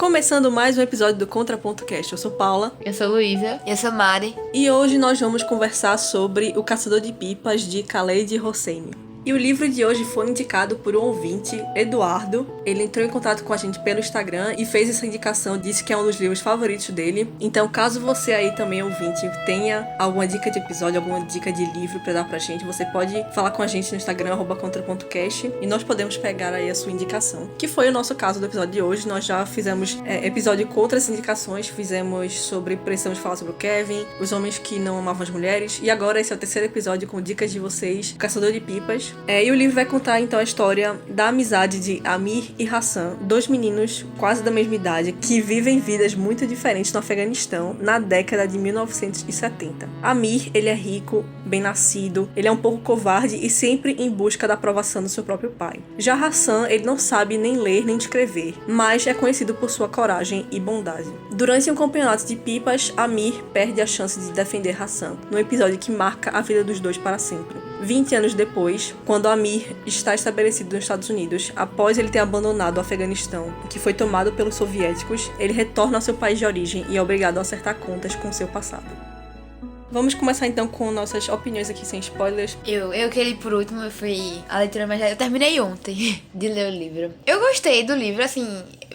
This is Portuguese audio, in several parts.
Começando mais um episódio do Contraponto Cast. Eu sou Paula. Eu sou Luísa. Eu sou Mari. E hoje nós vamos conversar sobre O Caçador de Pipas, de Khaled Hosseini. E o livro de hoje foi indicado por um ouvinte, Eduardo. Ele entrou em contato com a gente pelo Instagram e fez essa indicação, disse que é um dos livros favoritos dele. Então, caso você aí também, ouvinte, tenha alguma dica de episódio, alguma dica de livro pra dar pra gente, você pode falar com a gente no Instagram, @contrapontocast, e nós podemos pegar aí a sua indicação. Que foi o nosso caso do episódio de hoje. Nós já fizemos episódio com outras indicações, fizemos sobre Precisamos Falar sobre o Kevin, Os Homens que Não Amavam as Mulheres, e agora esse é o terceiro episódio com dicas de vocês, O Caçador de Pipas. E o livro vai contar então a história da amizade de Amir e Hassan, dois meninos quase da mesma idade que vivem vidas muito diferentes no Afeganistão na década de 1970. Amir, ele é rico, bem nascido, ele é um pouco covarde e sempre em busca da aprovação do seu próprio pai. Já Hassan, ele não sabe nem ler nem escrever, mas é conhecido por sua coragem e bondade. Durante um campeonato de pipas, Amir perde a chance de defender Hassan, num episódio que marca a vida dos dois para sempre. 20 anos depois, quando Amir está estabelecido nos Estados Unidos, após ele ter abandonado o Afeganistão, que foi tomado pelos soviéticos, ele retorna ao seu país de origem e é obrigado a acertar contas com seu passado. Vamos começar então com nossas opiniões aqui sem spoilers. Eu que li por último, foi a leitura mais... Eu terminei ontem de ler o livro. Eu gostei do livro, assim...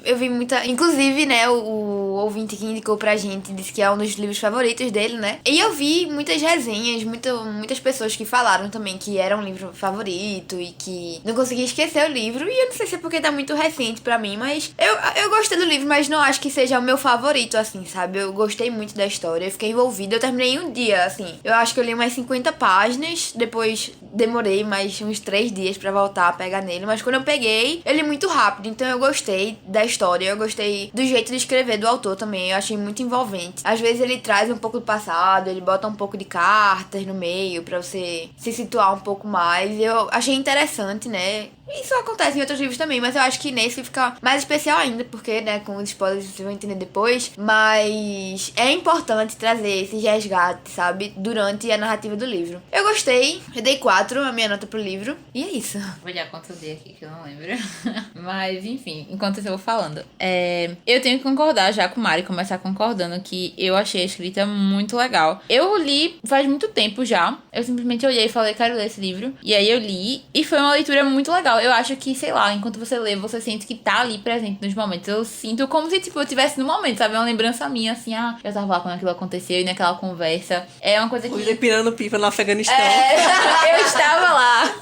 Eu vi muita... Inclusive, né, o ouvinte que indicou pra gente disse que é um dos livros favoritos dele, né? E eu vi muitas resenhas, muitas pessoas que falaram também que era um livro favorito e que não conseguia esquecer o livro. E eu não sei se é porque tá muito recente pra mim, mas eu gostei do livro, mas não acho que seja o meu favorito, assim, sabe? Eu gostei muito da história, eu fiquei envolvida. Eu terminei em um dia, assim. Eu acho que eu li umas 50 páginas, depois demorei mais uns 3 dias pra voltar a pegar nele, mas quando eu peguei, eu li muito rápido, então eu gostei da história, eu gostei do jeito de escrever do autor também, eu achei muito envolvente. Às vezes ele traz um pouco do passado, ele bota um pouco de cartas no meio pra você se situar um pouco mais. Eu achei interessante, né? Isso acontece em outros livros também, mas eu acho que nesse fica mais especial ainda, porque, né, com os spoilers vocês vão entender depois, mas é importante trazer esses resgates, sabe, durante a narrativa do livro. Eu gostei, eu dei 4, a minha nota pro livro, e é isso. Vou olhar quanto eu dei aqui, que eu não lembro. Mas, enfim, enquanto eu vou falando. Eu tenho que concordar já com o Mari, começar concordando que eu achei a escrita muito legal. Eu li faz muito tempo já, eu simplesmente olhei e falei, quero ler esse livro, e aí eu li, e foi uma leitura muito legal. Eu acho que, sei lá, enquanto você lê, você sente que tá ali presente nos momentos. Eu sinto como se, tipo, eu estivesse no momento, sabe? É uma lembrança minha, assim, eu tava lá quando aquilo aconteceu e naquela conversa. É uma coisa que... Ele pirando pipa no Afeganistão. Eu estava lá.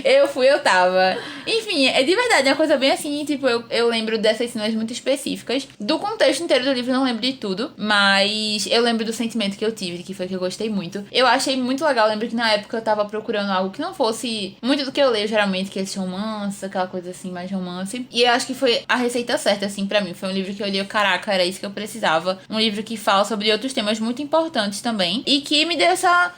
Eu tava. Enfim, de verdade, é uma coisa bem assim, tipo, eu lembro dessas cenas muito específicas. Do contexto inteiro do livro, eu não lembro de tudo, mas eu lembro do sentimento que eu tive, que foi que eu gostei muito. Eu achei muito legal, eu lembro que na época eu tava procurando algo que não fosse muito do que eu leio, geralmente, que eles chamam romance, aquela coisa assim, mais romance. E eu acho que foi a receita certa, assim, pra mim. Foi um livro que eu li, caraca, era isso que eu precisava. Um livro que fala sobre outros temas muito importantes também. E que me deu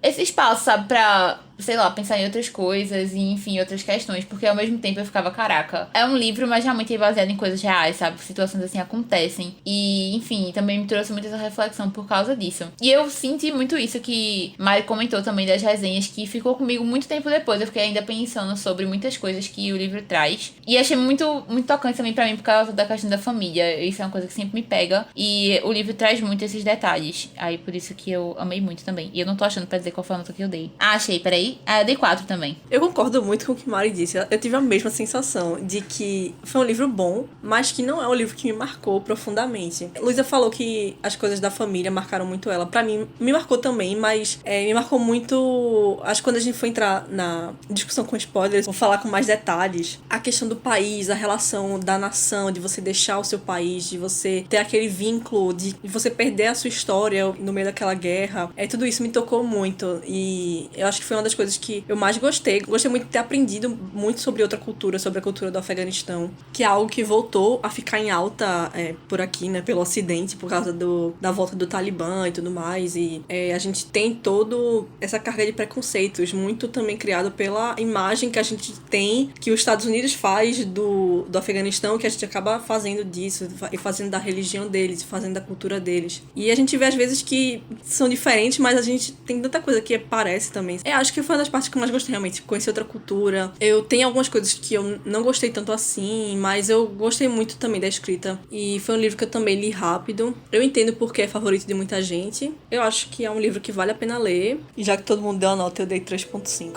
esse espaço, sabe, pra... sei lá, pensar em outras coisas e, enfim, outras questões, porque ao mesmo tempo eu ficava, caraca, é um livro, mas realmente é baseado em coisas reais, sabe? Situações assim acontecem. E, enfim, também me trouxe muito essa reflexão por causa disso. E eu senti muito isso que Mari comentou também das resenhas, que ficou comigo muito tempo depois. Eu fiquei ainda pensando sobre muitas coisas que o livro traz. E achei muito, muito tocante também pra mim por causa da questão da família. Isso é uma coisa que sempre me pega. E o livro traz muito esses detalhes. Aí, por isso que eu amei muito também. E eu não tô achando pra dizer qual foi a nota que eu dei. Ah, achei, peraí. Eu dei 4 também. Eu concordo muito com o que Mari disse. Eu tive a mesma sensação de que foi um livro bom, mas que não é um livro que me marcou profundamente. Luísa falou que as coisas da família marcaram muito ela. Pra mim, me marcou também, mas me marcou muito... Acho que quando a gente for entrar na discussão com spoilers, vou falar com mais detalhes. A questão do país, a relação da nação, de você deixar o seu país, de você ter aquele vínculo, de você perder a sua história no meio daquela guerra. Tudo isso me tocou muito. E eu acho que foi uma das coisas que eu mais gostei. Gostei muito de ter aprendido muito sobre outra cultura, sobre a cultura do Afeganistão, que é algo que voltou a ficar em alta por aqui, né, pelo Ocidente, por causa da volta do Talibã e tudo mais. E a gente tem toda essa carga de preconceitos, muito também criado pela imagem que a gente tem, que os Estados Unidos faz do Afeganistão, que a gente acaba fazendo disso, e fazendo da religião deles, fazendo da cultura deles. E a gente vê às vezes que são diferentes, mas a gente tem tanta coisa que parece também. Acho que foi uma das partes que eu mais gostei, realmente. Conhecer outra cultura. Eu tenho algumas coisas que eu não gostei tanto assim, mas eu gostei muito também da escrita. E foi um livro que eu também li rápido. Eu entendo porque é favorito de muita gente. Eu acho que é um livro que vale a pena ler. E já que todo mundo deu a nota, eu dei 3.5.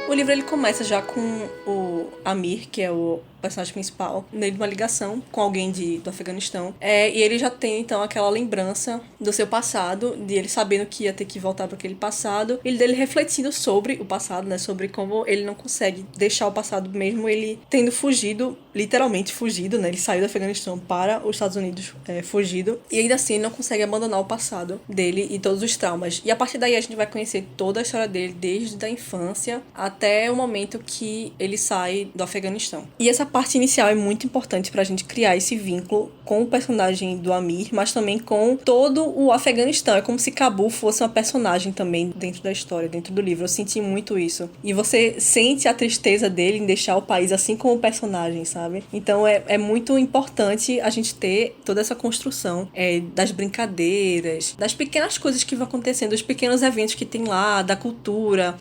O livro ele começa já com o Amir, que é o personagem principal, nele uma ligação com alguém do Afeganistão. E ele já tem, então, aquela lembrança do seu passado, de ele sabendo que ia ter que voltar para aquele passado, e dele refletindo sobre o passado, né? Sobre como ele não consegue deixar o passado, mesmo ele tendo fugido, literalmente fugido, né? Ele saiu do Afeganistão para os Estados Unidos fugido, e ainda assim ele não consegue abandonar o passado dele e todos os traumas. E a partir daí a gente vai conhecer toda a história dele, desde a infância até o momento que ele sai do Afeganistão. E essa parte inicial é muito importante pra gente criar esse vínculo com o personagem do Amir, mas também com todo o Afeganistão. É como se Cabul fosse uma personagem também dentro da história, dentro do livro. Eu senti muito isso. E você sente a tristeza dele em deixar o país, assim como o personagem, sabe? Então é muito importante a gente ter toda essa construção das brincadeiras, das pequenas coisas que vão acontecendo, dos pequenos eventos que tem lá, da cultura.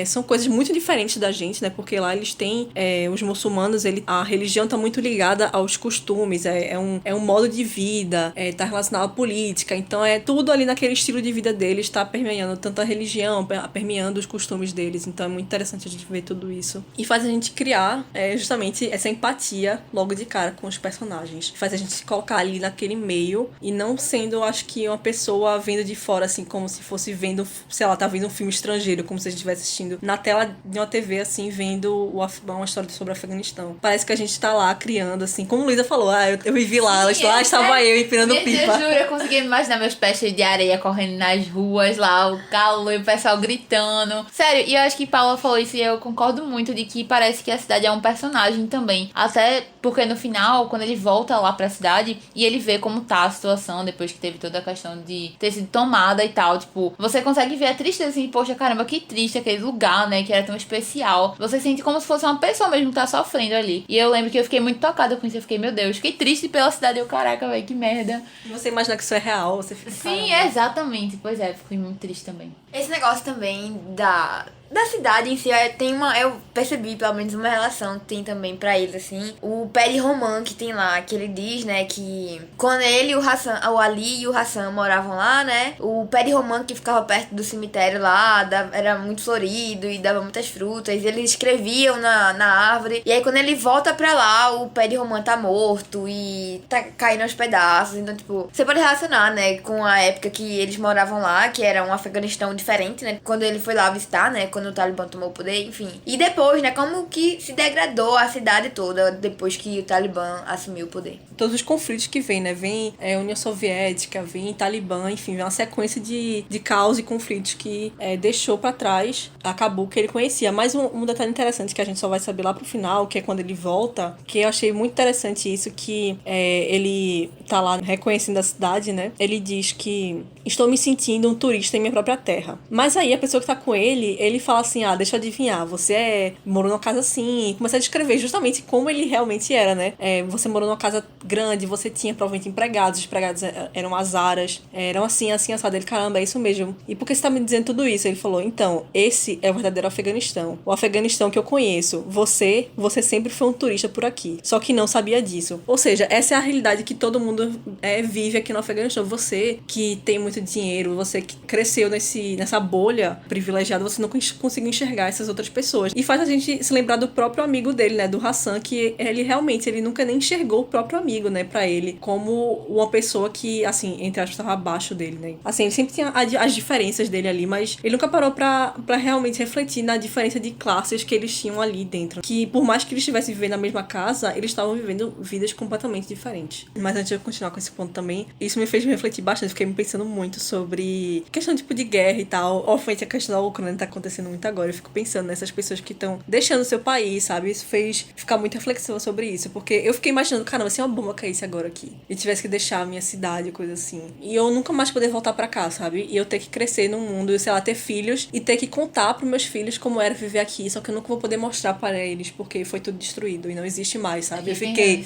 São coisas muito diferentes da gente, né? Porque lá eles têm os muçulmanos, a religião tá muito ligada aos costumes, é um modo de vida, tá relacionado à política, então tudo ali naquele estilo de vida deles, tá permeando tanto a religião, permeando os costumes deles, então é muito interessante a gente ver tudo isso. E faz a gente criar justamente essa empatia logo de cara com os personagens, faz a gente se colocar ali naquele meio e não sendo, acho que, uma pessoa vendo de fora, assim, como se fosse vendo, sei lá, tá vendo um filme estrangeiro, como se a gente estivesse assistindo na tela de uma TV, assim, vendo uma história sobre o Afeganistão. Parece que a gente tá lá criando, assim, como Luísa falou, eu vivi lá, lá estava eu empinando pipa. Eu juro, eu consegui imaginar meus pés cheios de areia correndo nas ruas lá, o calor e o pessoal gritando. Sério, e eu acho que Paula falou isso e eu concordo muito de que parece que a cidade é um personagem também. Até porque no final, quando ele volta lá pra cidade e ele vê como tá a situação depois que teve toda a questão de ter sido tomada e tal, tipo, você consegue ver a tristeza assim, poxa, caramba, que triste aquele lugar, né, que era tão especial. Você sente como se fosse uma pessoa mesmo que tá sofrendo ali. E eu lembro que eu fiquei muito tocada com isso, eu fiquei, meu Deus, fiquei triste pela cidade, eu, caraca, velho, que merda. Você imagina que isso é real, você fica... Sim, exatamente, pois fiquei muito triste também. Esse negócio também da cidade em si, eu percebi pelo menos uma relação que tem também pra eles, assim. O Peri Roman que tem lá, que ele diz, né, que quando ele, o Ali e o Hassan moravam lá, né, o Peri Roman que ficava perto do cemitério lá, era muito florido e dava muitas frutas, e eles escreviam na árvore, e aí quando ele volta pra lá, o Peri Roman tá morto e tá caindo aos pedaços, então, tipo, você pode relacionar, né, com a época que eles moravam lá, que era um Afeganistão diferente, né, quando ele foi lá visitar, né, quando o Talibã tomou o poder, enfim. E depois, né, como que se degradou a cidade toda depois que o Talibã assumiu o poder. Todos os conflitos que vem, né, vem União Soviética, vem Talibã, enfim, vem uma sequência de caos e conflitos que deixou pra trás a Cabul que ele conhecia. Mas um detalhe interessante que a gente só vai saber lá pro final, que é quando ele volta, que eu achei muito interessante isso, que ele tá lá reconhecendo a cidade, né, ele diz que estou me sentindo um turista em minha própria terra. Mas aí a pessoa que tá com ele fala assim, deixa eu adivinhar, você morou numa casa assim, e começa a descrever justamente como ele realmente era, né? Você morou numa casa grande, você tinha provavelmente empregados, os empregados eram azaras, eram assim, assado. Ele, caramba, é isso mesmo. E por que você tá me dizendo tudo isso? Ele falou, então, esse é o verdadeiro Afeganistão. O Afeganistão que eu conheço. Você sempre foi um turista por aqui, só que não sabia disso. Ou seja, essa é a realidade que todo mundo vive aqui no Afeganistão. Você que tem muito dinheiro, você que cresceu nessa bolha privilegiada, você não conseguiu enxergar essas outras pessoas. E faz a gente se lembrar do próprio amigo dele, né, do Hassan, que ele nunca nem enxergou o próprio amigo, né, pra ele, como uma pessoa que, assim, entre aspas, estava abaixo dele, né. Assim, ele sempre tinha as diferenças dele ali, mas ele nunca parou pra realmente refletir na diferença de classes que eles tinham ali dentro. Que, por mais que eles estivessem vivendo na mesma casa, eles estavam vivendo vidas completamente diferentes. Mas antes de eu continuar com esse ponto também, isso me fez refletir bastante, fiquei me pensando muito muito sobre questão tipo de guerra e tal. Obviamente a questão da Ucrânia tá acontecendo muito agora. Eu fico pensando nessas pessoas que estão deixando o seu país, sabe? Isso fez ficar muito reflexiva sobre isso. Porque eu fiquei imaginando, caramba, se uma bomba caísse agora aqui e tivesse que deixar a minha cidade, coisa assim. E eu nunca mais poder voltar pra cá, sabe? E eu ter que crescer num mundo, sei lá, ter filhos e ter que contar pros meus filhos como era viver aqui. Só que eu nunca vou poder mostrar para eles porque foi tudo destruído e não existe mais, sabe? Eu fiquei,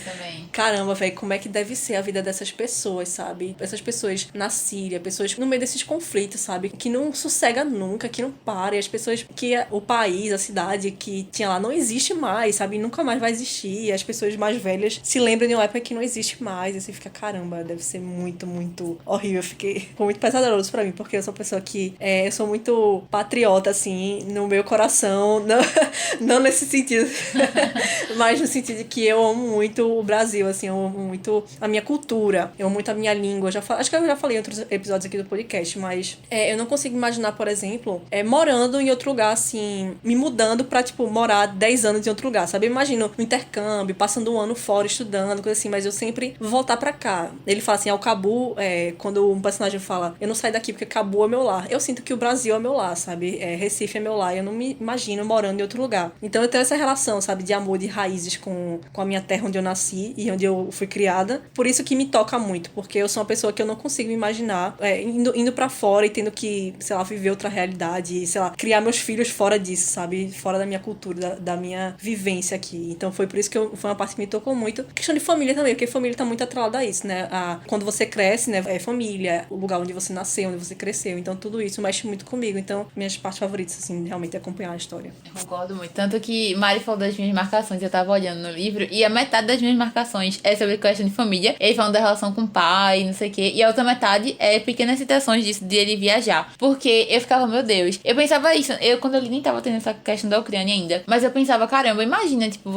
caramba, velho, como é que deve ser a vida dessas pessoas, sabe? Essas pessoas na Síria, pessoas no meio desses conflitos, sabe? Que não sossega nunca, que não para. E as pessoas que o país, a cidade que tinha lá não existe mais, sabe? Nunca mais vai existir. E as pessoas mais velhas se lembram de uma época que não existe mais. E você fica, caramba, deve ser muito, muito horrível. Foi muito pesaroso pra mim, porque eu sou uma pessoa que eu sou muito patriota, assim, no meu coração. Não, não nesse sentido, mas no sentido de que eu amo muito o Brasil, assim, eu amo muito a minha cultura, eu amo muito a minha língua. Acho que eu já falei em outros episódios aqui do podcast, mas eu não consigo imaginar, por exemplo, morando em outro lugar, assim, me mudando pra, tipo, morar 10 anos em outro lugar, sabe? Eu imagino um intercâmbio, passando um ano fora, estudando, coisa assim, mas eu sempre vou voltar pra cá. Ele fala assim, o Cabu, quando um personagem fala, eu não saio daqui porque Cabu é meu lar. Eu sinto que o Brasil é meu lar, sabe? Recife é meu lar, eu não me imagino morando em outro lugar. Então eu tenho essa relação, sabe, de amor, de raízes com a minha terra onde eu nasci e onde eu fui criada. Por isso que me toca muito, porque eu sou uma pessoa que eu não consigo me imaginar indo pra fora e tendo que, sei lá, viver outra realidade e, sei lá, criar meus filhos fora disso, sabe? Fora da minha cultura, da minha vivência aqui. Então foi por isso que foi uma parte que me tocou muito. Questão de família também, porque família tá muito atrelada a isso, né? Quando você cresce, né? É família, o lugar onde você nasceu, onde você cresceu. Então tudo isso mexe muito comigo. Então minhas partes favoritas, assim, realmente é acompanhar a história. Eu concordo muito. Tanto que Mari falou das minhas marcações, eu tava olhando no livro, e a metade das minhas marcações é sobre questão de família. Ele falando da relação com o pai, não sei o quê. E a outra metade é pequenas citações disso, de ele viajar. Porque eu ficava, meu Deus. Eu pensava isso, quando eu nem tava tendo essa questão da Ucrânia ainda. Mas eu pensava, caramba, imagina, tipo,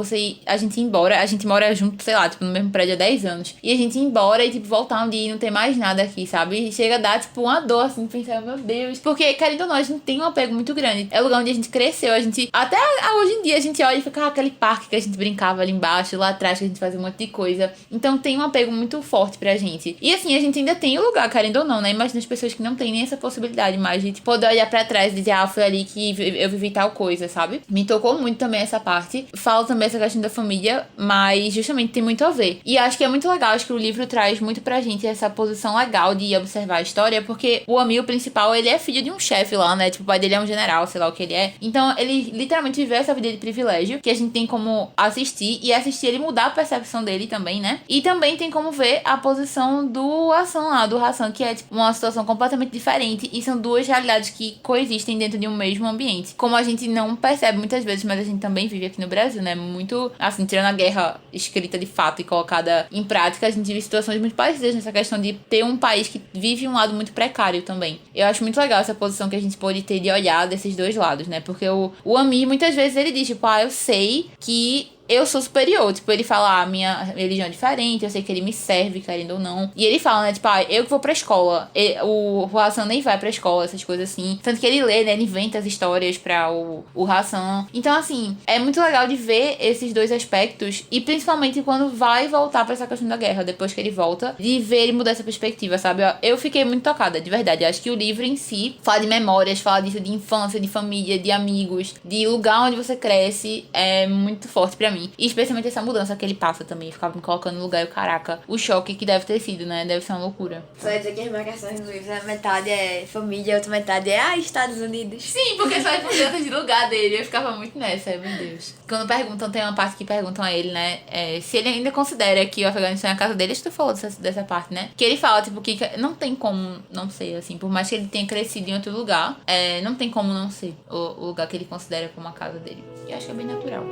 a gente ir embora, a gente mora junto, sei lá, tipo, no mesmo prédio há 10 anos. E a gente ir embora e, tipo, voltar um dia e não ter mais nada aqui, sabe? E chega a dar, tipo, uma dor, assim, pensar, meu Deus. Porque, querendo ou não, a gente tem um apego muito grande. É o lugar onde a gente cresceu, a gente... Até hoje em dia a gente olha e fica, aquele parque que a gente brincava ali embaixo, lá atrás que a gente fazia um monte de coisa. Então tem um apego muito forte pra gente. E assim, a gente ainda tem o lugar, querendo ou não, né? Imagina as pessoas que não têm nem essa possibilidade mais de poder olhar pra trás e dizer, foi ali que eu vivi tal coisa, sabe? Me tocou muito também essa parte. Falo também essa questão da família, mas justamente tem muito a ver. E acho que é muito legal, acho que o livro traz muito pra gente essa posição legal de observar a história, porque o amigo principal, ele é filho de um chefe lá, né? Tipo, o pai dele é um general, sei lá o que ele é. Então, ele literalmente viveu essa vida de privilégio, que a gente tem como assistir, e assistir ele mudar a percepção dele também, né? E também tem como ver a posição do Hassan lá, do Hassan, que é, tipo, uma situação completamente diferente, e são duas realidades que coexistem dentro de um mesmo ambiente. Como a gente não percebe muitas vezes, mas a gente também vive aqui no Brasil, né? Muito, assim, tirando a guerra escrita de fato e colocada em prática, a gente vive situações muito parecidas nessa questão de ter um país que vive um lado muito precário também. Eu acho muito legal essa posição que a gente pode ter de olhar desses dois lados, né? Porque o Ami, muitas vezes, ele diz, tipo, eu sei que eu sou superior. Tipo, ele fala, minha religião é diferente, eu sei que ele me serve, querendo ou não. E ele fala, né, tipo, eu que vou pra escola. O Hassan nem vai pra escola, essas coisas assim. Tanto que ele lê, né, ele inventa as histórias pra o Hassan. Então, assim, é muito legal de ver esses dois aspectos. E principalmente quando vai voltar pra essa questão da guerra, depois que ele volta, de ver ele mudar essa perspectiva, sabe? Eu fiquei muito tocada, de verdade. Eu acho que o livro em si fala de memórias, fala disso de infância, de família, de amigos, de lugar onde você cresce. É muito forte pra mim. E especialmente essa mudança que ele passa também. Ficava me colocando no lugar e caraca, o choque que deve ter sido, né? Deve ser uma loucura. Só dizer que as marcações do livro, a metade é família, a outra metade é Estados Unidos. Sim, porque só as mudanças de lugar dele. Eu ficava muito nessa, meu Deus. Quando perguntam, tem uma parte que perguntam a ele, né? Se ele ainda considera que o Afeganistão é a casa dele. Acho que tu falou dessa parte, né? Que ele fala, tipo, que não tem como não ser, assim. Por mais que ele tenha crescido em outro lugar, não tem como não ser o lugar que ele considera como a casa dele. E eu acho que é bem natural.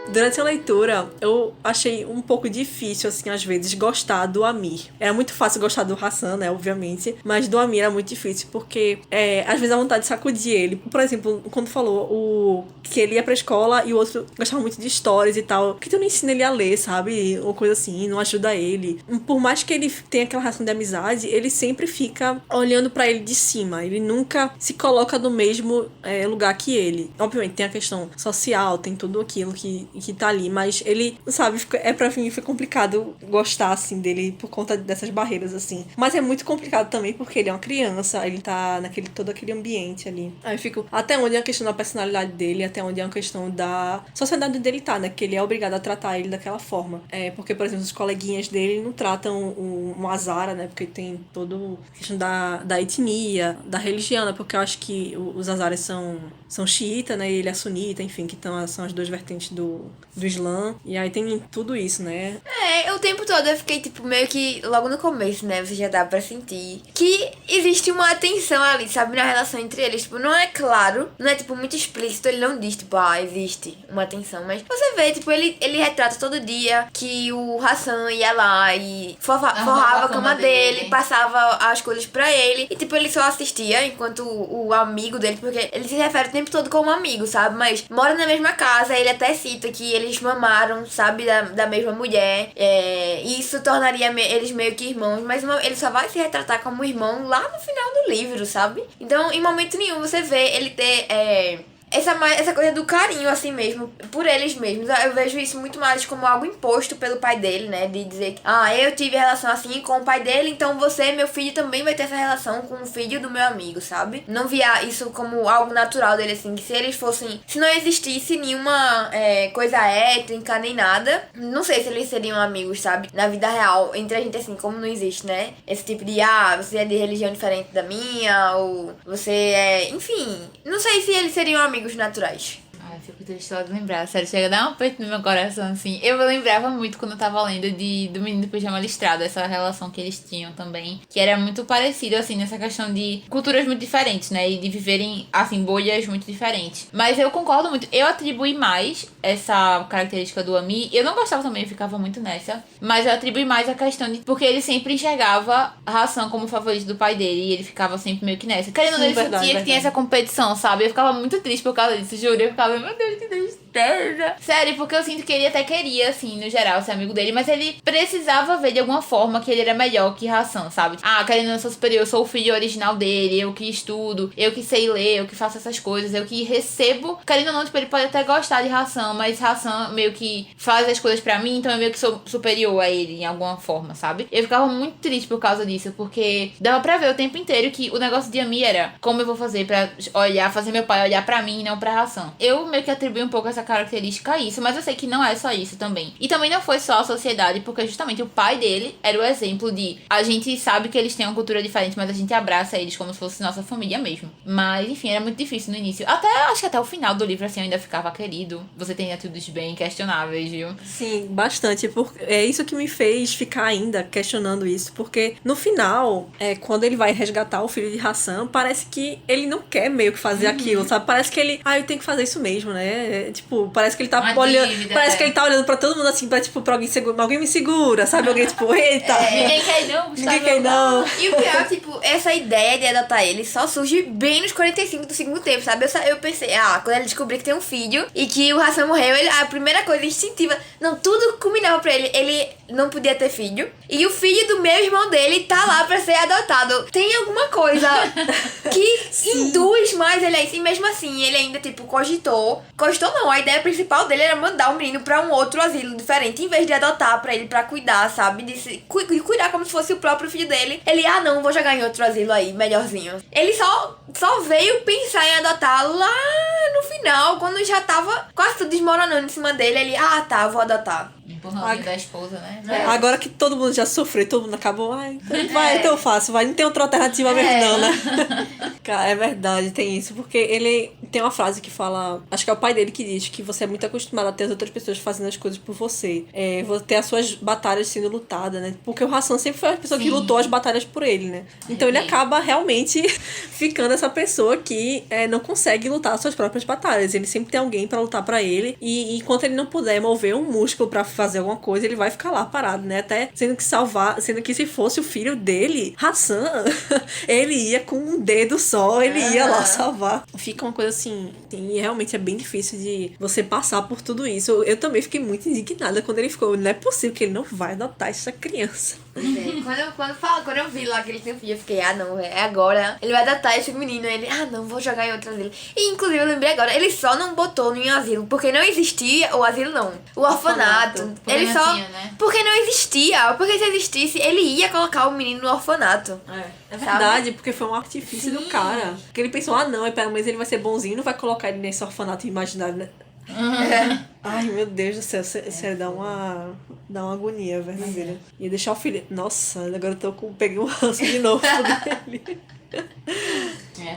Durante a leitura, eu achei um pouco difícil, assim, às vezes, gostar do Amir. Era muito fácil gostar do Hassan, né, obviamente, mas do Amir era muito difícil, porque às vezes a vontade de sacudir ele. Por exemplo, quando falou que ele ia pra escola e o outro gostava muito de histórias e tal, que tu não ensina ele a ler, sabe? Ou coisa assim, não ajuda ele. Por mais que ele tenha aquela relação de amizade, ele sempre fica olhando pra ele de cima. Ele nunca se coloca no mesmo lugar que ele. Obviamente, tem a questão social, tem tudo aquilo que tá ali, mas ele, sabe, pra mim foi complicado gostar, assim, dele por conta dessas barreiras, assim. Mas é muito complicado também porque ele é uma criança, ele tá todo aquele ambiente ali. Aí eu fico, até onde é a questão da personalidade dele, até onde é uma questão da sociedade dele tá, né? Que ele é obrigado a tratar ele daquela forma. Porque, por exemplo, os coleguinhas dele não tratam um Azara, né? Porque tem toda a questão da etnia, da religião, né? Porque eu acho que os Azaras são xiita, né? E ele é sunita, enfim, que são as duas vertentes do Islã. E aí tem tudo isso, né? O tempo todo eu fiquei, tipo, meio que logo no começo, né? Você já dá pra sentir que existe uma tensão ali, sabe? Na relação entre eles. Tipo, não é claro, não é, tipo, muito explícito. Ele não diz, tipo, existe uma tensão. Mas você vê, tipo, ele retrata todo dia que o Hassan ia lá e forrava a cama dele, passava as coisas pra ele. E, tipo, ele só assistia enquanto o amigo dele, porque ele se refere o tempo todo como amigo, sabe? Mas mora na mesma casa, ele até cita que eles mamaram, sabe? Da mesma mulher. E isso tornaria eles meio que irmãos, mas ele só vai se retratar como irmão lá no final do livro, sabe? Então, em momento nenhum você vê ele ter essa coisa do carinho, assim mesmo, por eles mesmos. Eu vejo isso muito mais como algo imposto pelo pai dele, né? De dizer que, eu tive relação assim com o pai dele, então você, meu filho, também vai ter essa relação com o filho do meu amigo, sabe? Não via isso como algo natural dele, assim, que se não existisse nenhuma coisa étnica, nem nada, não sei se eles seriam amigos, sabe? Na vida real, entre a gente, assim, como não existe, né? Esse tipo de, você é de religião diferente da minha, ou você enfim, não sei se eles seriam amigos naturais. Ai, fico triste só de lembrar. Sério, chega a dar um aperto no meu coração, assim. Eu lembrava muito quando eu tava lendo do Menino do Pijama Listrado, essa relação que eles tinham também, que era muito parecido, assim, nessa questão de culturas muito diferentes, né? E de viverem, assim, bolhas muito diferentes. Mas eu concordo muito. Eu atribuí mais essa característica do Ami. Eu não gostava também, eu ficava muito nessa. Mas eu atribuí mais a questão de... Porque ele sempre enxergava a Hassan como favorito do pai dele. E ele ficava sempre meio que nessa. Querendo ou não, ele sentia que tinha essa competição, sabe? Eu ficava muito triste por causa disso, juro. Eu ficava, meu Deus, que tristeza. Sério, porque eu sinto que ele até queria, assim, no geral, ser amigo dele. Mas ele precisava ver de alguma forma que ele era melhor que Hassan, sabe? Querendo ou não, eu sou superior, eu sou o filho original dele. Eu que estudo, eu que sei ler, eu que faço essas coisas, eu que recebo. Querendo ou não, tipo, ele pode até gostar de Hassan, mas Hassan meio que faz as coisas pra mim, então eu meio que sou superior a ele em alguma forma, sabe? Eu ficava muito triste por causa disso, porque dava pra ver o tempo inteiro que o negócio de Ami era como eu vou fazer pra fazer meu pai olhar pra mim e não pra Hassan. Eu meio que atribuí um pouco essa característica a isso, mas eu sei que não é só isso também. E também não foi só a sociedade, porque justamente o pai dele era o exemplo de a gente sabe que eles têm uma cultura diferente, mas a gente abraça eles como se fosse nossa família mesmo. Mas, enfim, era muito difícil no início. Acho que até o final do livro, assim, eu ainda ficava querido. Você tem atitudes bem questionáveis, viu? Sim, bastante. É isso que me fez ficar ainda questionando isso, porque no final, quando ele vai resgatar o filho de Hassan, parece que ele não quer meio que fazer aquilo, sabe? Parece que ele, eu tenho que fazer isso mesmo, né? Tipo, parece que ele tá olhando, parece que ele tá olhando pra todo mundo assim, pra alguém alguém me segura, sabe? Alguém tipo, eita. Ninguém quer não, Gustavo. Ninguém quer não. E o pior, tipo, essa ideia de adotar ele só surge bem nos 45 do segundo tempo, sabe? Eu pensei, quando ele descobrir que tem um filho e que o Hassan morreu, a primeira coisa instintiva, não, tudo combinava pra ele não podia ter filho, e o filho do meu irmão dele tá lá pra ser adotado. Tem alguma coisa que induz mais ele a isso, e mesmo assim, ele ainda, tipo, cogitou não, a ideia principal dele era mandar o menino pra um outro asilo diferente, em vez de adotar pra ele, pra cuidar, sabe? De cuidar como se fosse o próprio filho dele. Ele, não, vou jogar em outro asilo aí, melhorzinho. Ele só veio pensar em adotar lá no final, quando já tava quase tudo desmoronando em cima dele. Ele, vou adotar. Empurrando da esposa, né? Agora que todo mundo já sofreu, todo mundo acabou, então eu faço, não tem outra alternativa mesmo não, né? Cara, é verdade, tem isso, porque ele tem uma frase que fala, acho que é o pai dele que diz que você é muito acostumado a ter as outras pessoas fazendo as coisas por você. Você ter as suas batalhas sendo lutadas, né? Porque o Hassan sempre foi a pessoa que lutou as batalhas por ele, né? Então ele acaba realmente ficando essa pessoa que não consegue lutar as suas próprias batalhas. Ele sempre tem alguém pra lutar pra ele. E enquanto ele não puder mover um músculo pra fazer alguma coisa, ele vai ficar lá parado, né? Até sendo que se fosse o filho dele, Hassan, ele ia com um dedo só, ele ia lá salvar. Fica uma coisa assim, e realmente é bem difícil de você passar por tudo isso. Eu também fiquei muito indignada quando ele ficou, não é possível que ele não vai adotar essa criança. Quando eu vi lá que ele tinha filho, eu fiquei, não, é agora. Ele vai adotar esse menino. Ele, não, vou jogar em outro asilo. E inclusive eu lembrei agora, ele só não botou em asilo, porque não existia, o asilo não, o orfanato. Ele só, né? porque não existia, porque se existisse, ele ia colocar o menino no orfanato. É verdade, porque foi um artifício do cara. Porque ele pensou, não, pelo menos ele vai ser bonzinho, não vai colocar ele nesse orfanato imaginário, né? Ai, meu Deus do céu, sério, dá uma agonia verdadeira. Ia deixar o filho... Nossa, agora eu peguei um ranço de novo dele.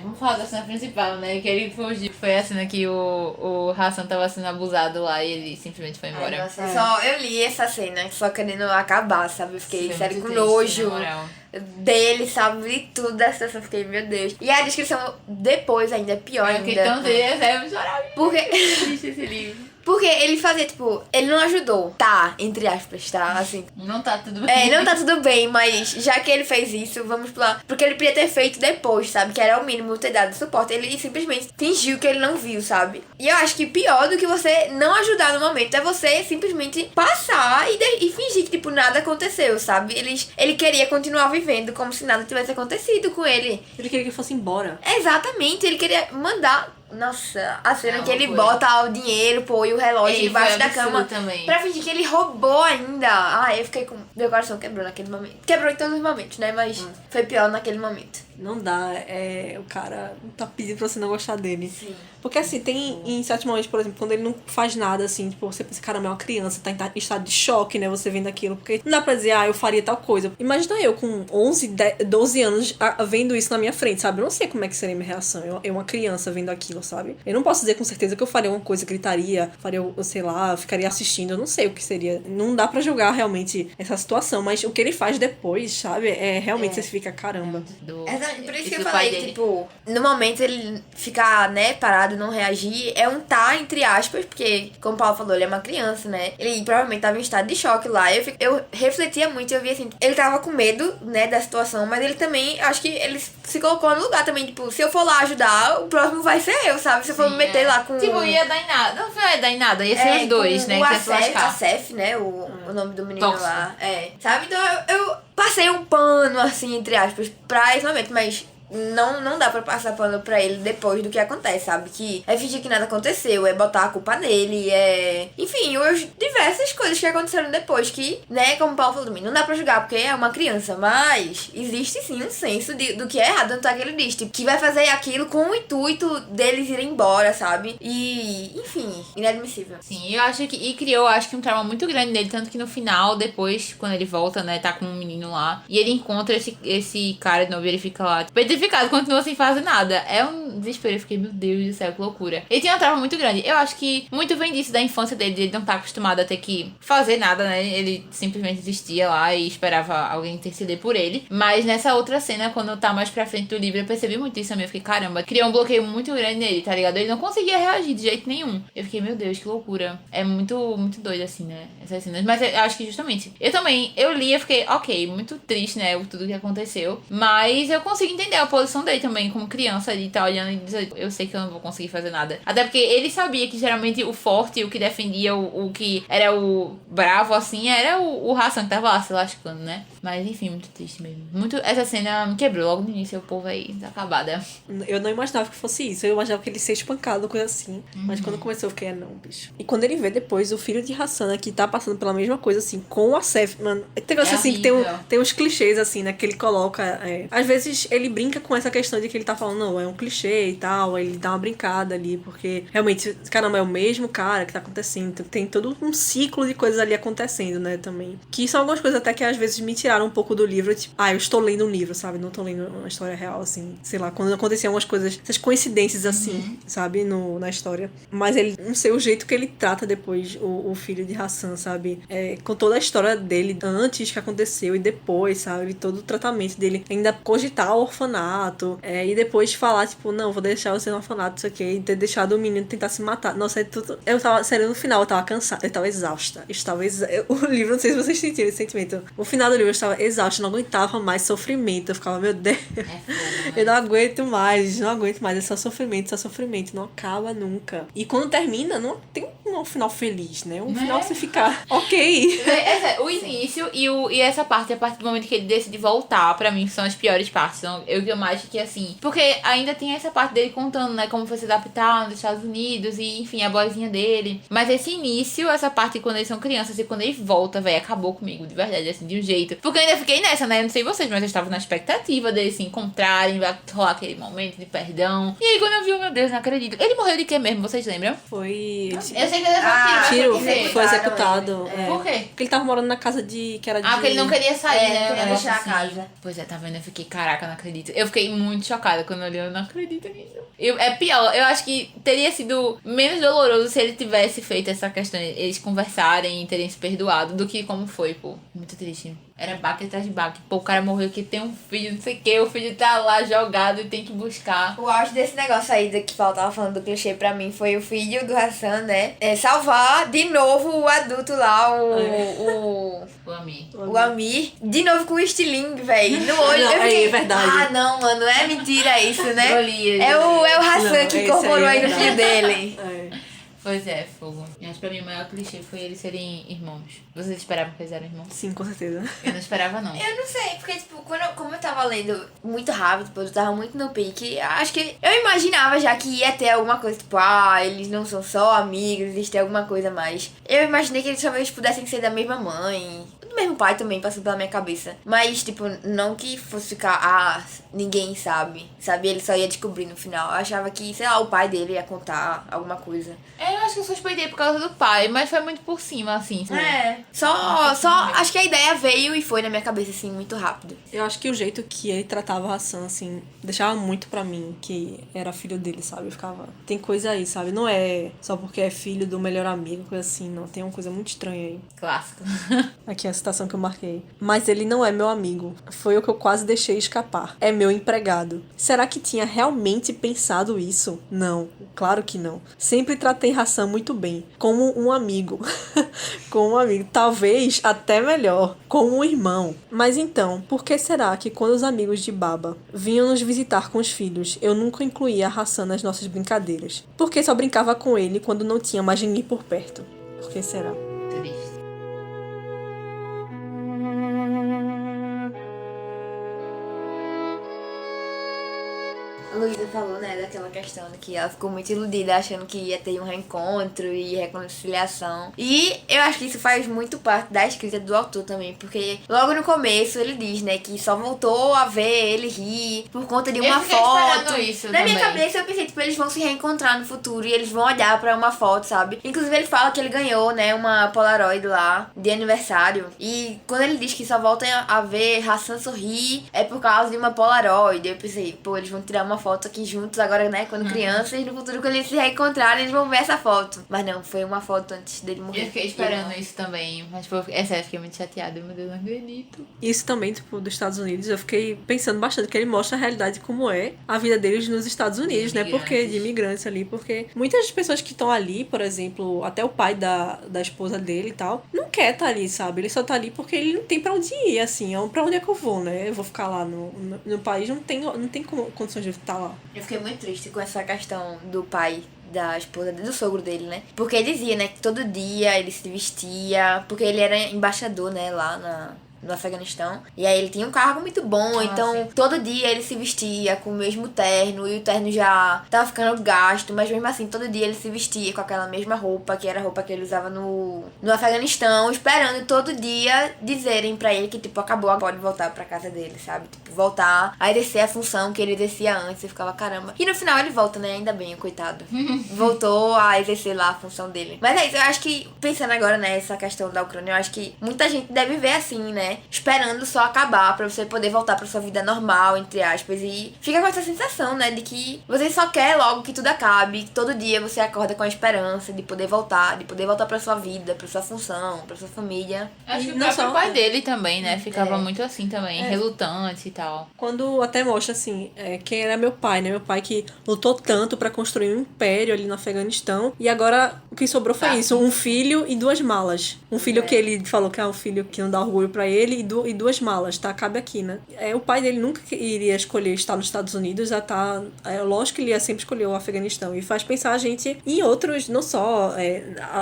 Vamos falar da cena principal, né? Que ele fugiu. Foi a cena que o Hassan tava sendo abusado lá e ele simplesmente foi embora. Nossa, eu li essa cena, só querendo acabar, sabe? Eu fiquei, sério, com triste, nojo na moral. dele, sabe? E tudo dessa situação, fiquei, meu Deus. E a descrição depois ainda é pior ainda. Fiquei tão triste, eu chorava. Porque... triste esse livro. Porque ele fazia, tipo, ele não ajudou. Tá, entre aspas, tá? Assim. Não tá tudo bem. Não tá tudo bem, mas já que ele fez isso, vamos pular. Porque ele podia ter feito depois, sabe? Que era o mínimo ter dado suporte. Ele simplesmente fingiu que ele não viu, sabe? E eu acho que pior do que você não ajudar no momento é você simplesmente passar e fingir que, tipo, nada aconteceu, sabe? Ele queria continuar vivendo como se nada tivesse acontecido com ele. Ele queria que fosse embora. Exatamente, ele queria mandar... Nossa, a cena que ele foi. bota o dinheiro, e o relógio debaixo da cama também. pra fingir que ele roubou ainda. Eu fiquei com... Meu coração quebrou naquele momento. Quebrou em todos os momentos, né? Mas foi pior naquele momento. Não dá, o cara tá pedindo pra você não gostar dele. Sim. Porque assim, tem em certos momentos, por exemplo, quando ele não faz nada, assim, tipo, você pensa, caramba, é uma criança, tá em estado de choque, né, você vendo aquilo, porque não dá pra dizer, eu faria tal coisa. Imagina eu com 11, 12 anos vendo isso na minha frente, sabe? Eu não sei como é que seria a minha reação, eu uma criança vendo aquilo, sabe? Eu não posso dizer com certeza que eu faria uma coisa, gritaria, sei lá, ficaria assistindo, eu não sei o que seria. Não dá pra julgar realmente essa situação, mas o que ele faz depois, sabe? Realmente você fica, caramba. Por isso que eu falei que, tipo, no momento ele ficar, né, parado, não reagir, é um entre aspas, porque, como o Paulo falou, ele é uma criança, né? Ele provavelmente tava em estado de choque lá. Eu refletia muito, eu via assim, ele tava com medo, né, da situação, mas ele também, acho que ele se colocou no lugar também, tipo, se eu for lá ajudar, o próximo vai ser eu, sabe? Se eu for me meter lá com... Tipo, ia dar em nada. Não ia dar em nada, ia ser os dois, né, que ia se lascar. A Cef, né, o nome do menino lá. Sabe? Então eu passei um pano, assim, entre aspas, pra esse momento, mas não dá pra passar pano pra ele depois do que acontece, sabe? Que é fingir que nada aconteceu, é botar a culpa nele, enfim, diversas coisas que aconteceram depois que, né, como o Paulo falou também, não dá pra julgar porque é uma criança, mas existe sim um senso do que é errado, tanto é que ele diz, tipo, que vai fazer aquilo com o intuito deles irem embora, sabe? E, enfim, inadmissível. Sim, eu acho que, criou, acho que um trauma muito grande nele, tanto que no final, depois, quando ele volta, né, tá com um menino lá, e ele encontra esse cara de novo e ele fica lá, tipo, continua sem fazer nada. É um desespero. Eu fiquei, meu Deus do céu, que loucura. Ele tinha uma trauma muito grande. Eu acho que muito vem disso da infância dele, de ele não tá acostumado a ter que fazer nada, né? Ele simplesmente existia lá e esperava alguém interceder por ele. Mas nessa outra cena, quando tá mais pra frente do livro, eu percebi muito isso também. Eu fiquei, caramba, criou um bloqueio muito grande nele, tá ligado? Ele não conseguia reagir de jeito nenhum. Eu fiquei, meu Deus, que loucura. É muito, muito doido, assim, né? Essas cenas. Mas eu acho que justamente, eu li e fiquei, ok, muito triste, né? Tudo que aconteceu. Mas eu consigo entender a posição dele também, como criança, ele tá olhando e diz, eu sei que eu não vou conseguir fazer nada. Até porque ele sabia que geralmente o forte, o que defendia, o que era o bravo, assim, era o Hassan que tava lá se lascando, né? Mas enfim, muito triste mesmo. Essa cena me quebrou logo no início, o povo aí tá acabada. Eu não imaginava que fosse isso, eu imaginava que ele ia ser espancado, coisa assim. Mas quando começou eu fiquei, não, bicho. E quando ele vê depois o filho de Hassan que tá passando pela mesma coisa, assim, com a Cef, mano, tem negócio assim que tem uns clichês, assim, né, que ele coloca, às vezes ele brinca com essa questão de que ele tá falando, não, é um clichê, clichê e tal, aí ele dá uma brincada ali, porque realmente, caramba, é o mesmo cara que tá acontecendo. Então, tem todo um ciclo de coisas ali acontecendo, né, também. Que são algumas coisas até que às vezes me tiraram um pouco do livro, tipo, eu estou lendo um livro, sabe? Não tô lendo uma história real, assim. Sei lá, quando aconteciam algumas coisas, essas coincidências assim, sabe? Na história. Mas ele, não sei, o jeito que ele trata depois o filho de Hassan, sabe? Com toda a história dele, antes que aconteceu e depois, sabe? Todo o tratamento dele, ainda cogitar o orfanato, e depois falar, tipo, não, vou deixar você no orfanato, isso aqui, e ter deixado o menino tentar se matar. Nossa, eu tava, sério, no final eu tava cansada, eu tava exausta. O livro, não sei se vocês sentiram esse sentimento. O final do livro eu estava exausta, eu não aguentava mais sofrimento. Eu ficava, meu Deus, eu não aguento mais, é só sofrimento, não acaba nunca. E quando termina, não tem um final feliz, né? Um final que você fica, ok. O início e essa parte, a partir do momento que ele decide voltar, pra mim, são as piores partes. São, eu mais que assim. Porque ainda tem essa parte dele contando, né, como foi se adaptar nos Estados Unidos e, enfim, a boizinha dele. Mas esse início, essa parte quando eles são crianças e quando ele volta, velho, acabou comigo, de verdade, assim, de um jeito. Porque eu ainda fiquei nessa, né? Eu não sei vocês, mas eu estava na expectativa deles se encontrarem, vai rolar aquele momento de perdão. E aí, quando eu vi, meu Deus, não acredito. Ele morreu de quê mesmo? Vocês lembram? Foi. Eu sei que ele levou um tiro. Foi executado. Por quê? Porque ele tava morando na casa que era de... Porque ele não queria sair, né? Não queria deixar a Assim. casa. Pois é, tá vendo? Eu fiquei, caraca, não acredito. Eu fiquei muito chocada quando eu li, eu não acredito nisso. É pior, eu acho que teria sido menos doloroso se ele tivesse feito essa questão, eles conversarem e terem se perdoado, do que como foi, pô. Muito triste. Era baque atrás de baque. Pô, o cara morreu que tem um filho, não sei o que, o filho tá lá jogado e tem que buscar. O auge desse negócio aí que faltava falando do clichê pra mim foi o filho do Hassan, né? Salvar de novo o adulto lá, O Amir. o Amir. De novo com o estilingue, velho. No olho. Não, Eu fiquei, é verdade. Ah, não, mano, é mentira isso, né? Eu li, É o Hassan Não, que esse incorporou aí é aí no filho dele. Pois é, fogo. Mas pra mim o maior clichê foi eles serem irmãos. Vocês esperavam que eles eram irmãos? Sim, com certeza. Eu não esperava, não. Eu não sei, porque, tipo, como eu tava lendo muito rápido, tipo, eu tava muito no pique, acho que eu imaginava já que ia ter alguma coisa, tipo, eles não são só amigos, existe alguma coisa a mais. Eu imaginei que eles talvez pudessem ser da mesma mãe, do mesmo pai também, passou pela minha cabeça. Mas, tipo, não que fosse ficar, ninguém sabe, ele só ia descobrir no final. Eu achava que, sei lá, o pai dele ia contar alguma coisa. Eu acho que eu suspeitei por causa do pai, mas foi muito por cima, assim. Só, acho que a ideia veio e foi na minha cabeça, assim, muito rápido. Eu acho que o jeito que ele tratava a Hassan, assim, deixava muito pra mim que era filho dele, sabe? Eu ficava, tem coisa aí, sabe? Não é só porque é filho do melhor amigo, coisa assim, não. Tem uma coisa muito estranha aí. Clássico. Aqui é a citação que eu marquei. Mas ele não é meu amigo. Foi o que eu quase deixei escapar. É meu empregado. Será que tinha realmente pensado isso? Não. Claro que não. Sempre tratei Hassan muito bem. Como um amigo. Como um amigo. Talvez até melhor. Como um irmão. Mas então, por que será que quando os amigos de Baba vinham nos visitar com os filhos, eu nunca incluía Hassan nas nossas brincadeiras? Por que só brincava com ele quando não tinha mais ninguém por perto? Por que será? Triste. A Luísa falou, né, daquela questão de que ela ficou muito iludida, achando que ia ter um reencontro e reconciliação. E eu acho que isso faz muito parte da escrita do autor também, porque logo no começo ele diz, né, que só voltou a ver ele rir por conta de uma foto. Isso Na minha também. cabeça eu pensei, tipo, eles vão se reencontrar no futuro e eles vão olhar pra uma foto, sabe? Inclusive ele fala que ele ganhou, né, uma Polaroid lá de aniversário. E quando ele diz que só voltam a ver Hassan sorrir é por causa de uma Polaroid, eu pensei, pô, eles vão tirar uma foto aqui juntos agora, né, quando crianças, e no futuro quando eles se reencontrarem eles vão ver essa foto. Mas não, foi uma foto antes dele morrer. Eu fiquei esperando isso também, mas tipo, é sério, eu fiquei muito chateada, meu Deus, não acredito. Isso também, tipo, dos Estados Unidos, eu fiquei pensando bastante, que ele mostra a realidade como é a vida deles nos Estados Unidos, né? Porque de imigrantes ali, porque muitas pessoas que estão ali, por exemplo, até o pai da esposa dele e tal, não quer estar ali, sabe? Ele só tá ali porque ele não tem pra onde ir, assim, pra onde é que eu vou, né? Eu vou ficar lá no país, não tem condições de estar lá. Eu fiquei muito triste com essa questão do pai da esposa, do sogro dele, né? Porque ele dizia, né, que todo dia ele se vestia, porque ele era embaixador, né, lá no Afeganistão. E aí ele tinha um cargo muito bom, então todo dia ele se vestia com o mesmo terno, e o terno já tava ficando gasto, mas mesmo assim todo dia ele se vestia com aquela mesma roupa, que era a roupa que ele usava no Afeganistão, esperando todo dia dizerem pra ele que, tipo, acabou, agora pode voltar pra casa dele, sabe? Tipo, voltar a exercer a função que ele exercia antes. Eu ficava, caramba. E no final ele volta, né? Ainda bem, coitado. Voltou a exercer lá a função dele. Mas é isso, eu acho que, pensando agora nessa questão da Ucrânia, eu acho que muita gente deve ver assim, né? Esperando só acabar pra você poder voltar pra sua vida normal, entre aspas. E fica com essa sensação, né? De que você só quer logo que tudo acabe, que todo dia você acorda com a esperança de poder voltar pra sua vida, pra sua função, pra sua família. Acho que o próprio pai dele também, né? Ficava muito assim também, relutante e tal. Quando até mostra, assim, quem era meu pai, né? Meu pai que lutou tanto pra construir um império ali no Afeganistão. E agora o que sobrou foi isso. Um filho e 2 malas. Um filho que ele falou que é um filho que não dá orgulho pra ele e 2 malas, tá? Cabe aqui, né? O pai dele nunca iria escolher estar nos Estados Unidos. Lógico que ele ia sempre escolher o Afeganistão. E faz pensar a gente em outros, não só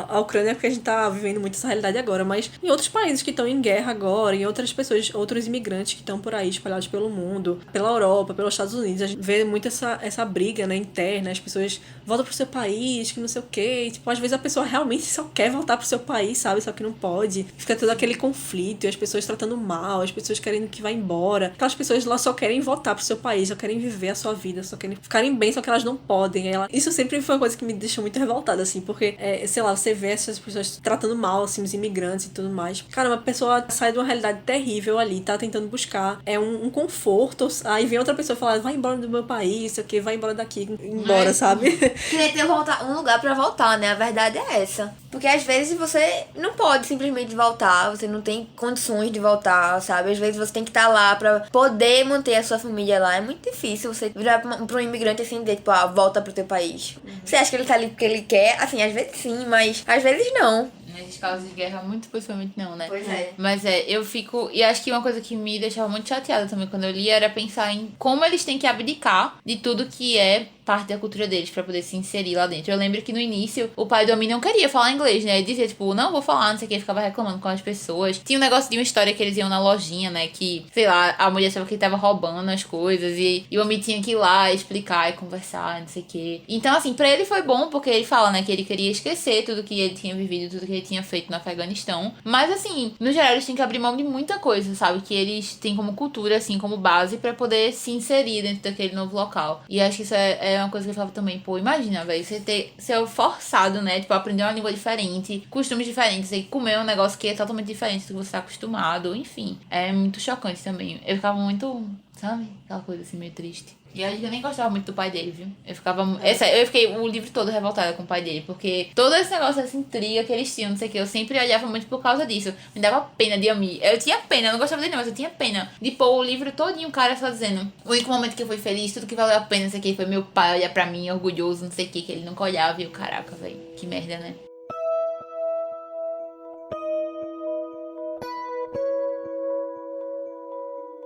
a Ucrânia, porque a gente tá vivendo muito essa realidade agora, mas em outros países que estão em guerra agora, em outras pessoas, outros imigrantes que estão por aí espalhados pelo mundo, pela Europa, pelos Estados Unidos. A gente vê muito essa briga, né, interna. As pessoas voltam pro seu país, que não sei o quê. Tipo, às vezes a pessoa realmente só quer voltar pro seu país, sabe? Só que não pode. Fica todo aquele conflito e as pessoas tratando mal, as pessoas querendo que vá embora. Aquelas pessoas lá só querem voltar pro seu país, só querem viver a sua vida, só querem ficarem bem, só que elas não podem. Isso sempre foi uma coisa que me deixou muito revoltada, assim, porque, sei lá, você vê essas pessoas tratando mal, assim, os imigrantes e tudo mais. Cara, uma pessoa sai de uma realidade terrível ali, tá tentando buscar um conforto, aí vem outra pessoa e fala, vai embora do meu país, sei o que, vai embora daqui, embora, sabe? Queria ter um lugar pra voltar, né? A verdade é essa. Porque às vezes você não pode simplesmente voltar, você não tem condições de voltar, sabe? Às vezes você tem que estar lá pra poder manter a sua família lá. É muito difícil você virar pra um imigrante assim, de tipo, volta pro teu país. Você acha que ele tá ali porque ele quer? Assim, às vezes sim, mas às vezes não. Nesses casos de guerra, muito possivelmente não, né? Pois é. Mas eu fico... E acho que uma coisa que me deixava muito chateada também quando eu li era pensar em como eles têm que abdicar de tudo que é parte da cultura deles pra poder se inserir lá dentro. Eu lembro que no início o pai do homem não queria falar inglês, né? Ele dizia, tipo, não vou falar, não sei o que, ficava reclamando com as pessoas. Tinha um negócio de uma história que eles iam na lojinha, né? Que, sei lá, a mulher achava que ele tava roubando as coisas e o homem tinha que ir lá explicar e conversar, não sei o que. Então, assim, pra ele foi bom porque ele fala, né? Que ele queria esquecer tudo que ele tinha vivido, tudo que ele tinha feito no Afeganistão. Mas, assim, no geral eles têm que abrir mão de muita coisa, sabe? Que eles têm como cultura, assim, como base pra poder se inserir dentro daquele novo local. E acho que isso é uma coisa que eu falava também, pô, imagina, velho, você ser forçado, né? Tipo, aprender uma língua diferente, costumes diferentes, e comer um negócio que é totalmente diferente do que você tá acostumado, enfim. É muito chocante também. Eu ficava muito, sabe? Aquela coisa assim, meio triste. E acho que eu nem gostava muito do pai dele, viu? Eu fiquei o livro todo revoltada com o pai dele, porque todo esse negócio, essa intriga que eles tinham, não sei o que, eu sempre olhava muito por causa disso. Me dava pena de Ami. Eu tinha pena, eu não gostava dele não, mas eu tinha pena de pôr o livro todinho, o cara só dizendo, o único momento que eu fui feliz, tudo que valeu a pena, não sei o que, foi meu pai olhar pra mim, orgulhoso, não sei o que ele nunca olhava, e eu, caraca, velho, que merda, né?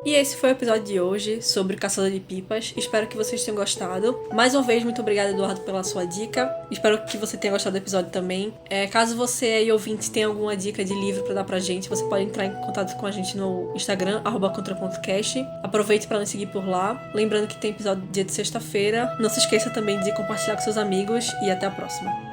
E esse foi o episódio de hoje sobre Caçador de Pipas. Espero que vocês tenham gostado. Mais uma vez, muito obrigada, Eduardo, pela sua dica. Espero que você tenha gostado do episódio também. Caso você aí, ouvinte, tenha alguma dica de livro pra dar pra gente, você pode entrar em contato com a gente no Instagram, @contra.cast. Aproveite pra nos seguir por lá. Lembrando que tem episódio dia de sexta-feira. Não se esqueça também de compartilhar com seus amigos e até a próxima.